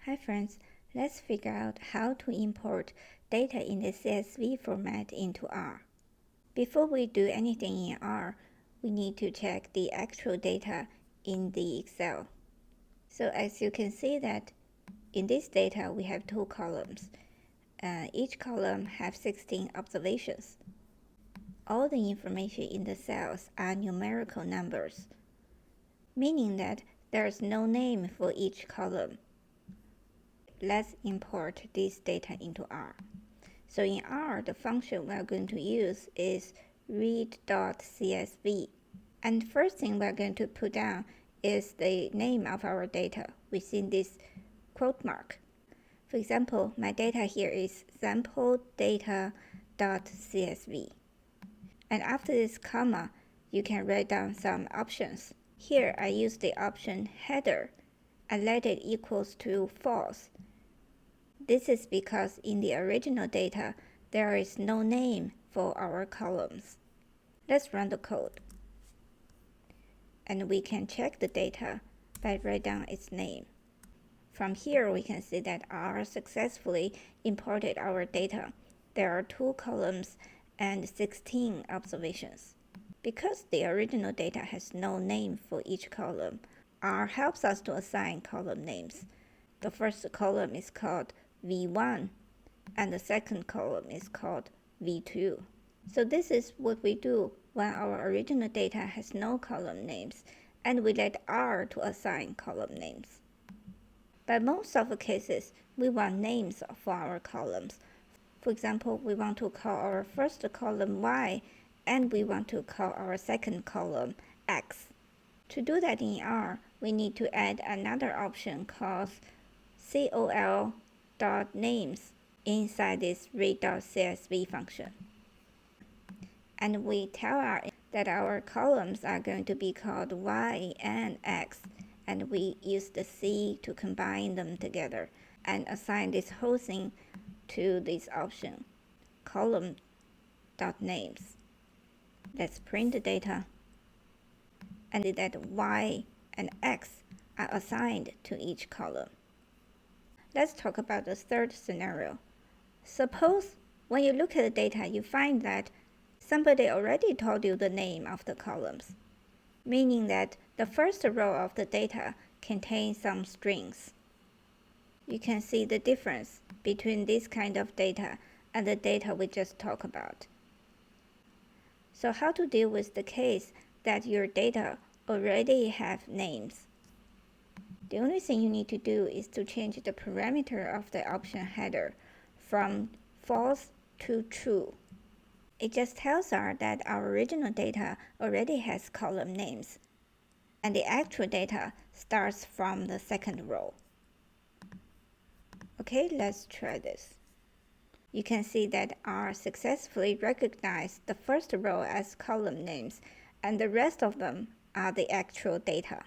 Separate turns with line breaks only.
Hi friends, let's figure out how to import data in the CSV format into R. Before we do anything in R, we need to check the actual data in the Excel. So as you can see that in this data we have two columns. Each column has 16 observations. All the information in the cells are numerical numbers, meaning that there is no name for each column. Let's import this data into R. So in R, the function we're going to use is read.csv. And the first thing we're going to put down is the name of our data within this quote mark. For example, my data here is sample data.csv. And after this comma, you can write down some options. Here I use the option header and let it equals to false. This is because in the original data, there is no name for our columns. Let's run the code. And we can check the data by writing down its name. From here, we can see that R successfully imported our data. There are two columns and 16 observations. Because the original data has no name for each column, R helps us to assign column names. The first column is called V1, and the second column is called V2. So this is what we do when our original data has no column names, and we let R to assign column names. But most of the cases, we want names for our columns. For example, we want to call our first column Y, and we want to call our second column X. To do that in R, we need to add another option called col.names inside this read.csv function. And we tell R that our columns are going to be called Y and X, and we use the C to combine them together and assign this whole thing to this option, column.names. Let's print the data, and that Y and X are assigned to each column. Let's talk about the third scenario. Suppose when you look at the data, you find that somebody already told you the name of the columns, meaning that the first row of the data contains some strings. You can see the difference between this kind of data and the data we just talked about. So how to deal with the case that your data already have names? The only thing you need to do is to change the parameter of the option header from false to true. It just tells us that our original data already has column names, and the actual data starts from the second row. Okay, let's try this. You can see that R successfully recognized the first row as column names, and the rest of them are the actual data.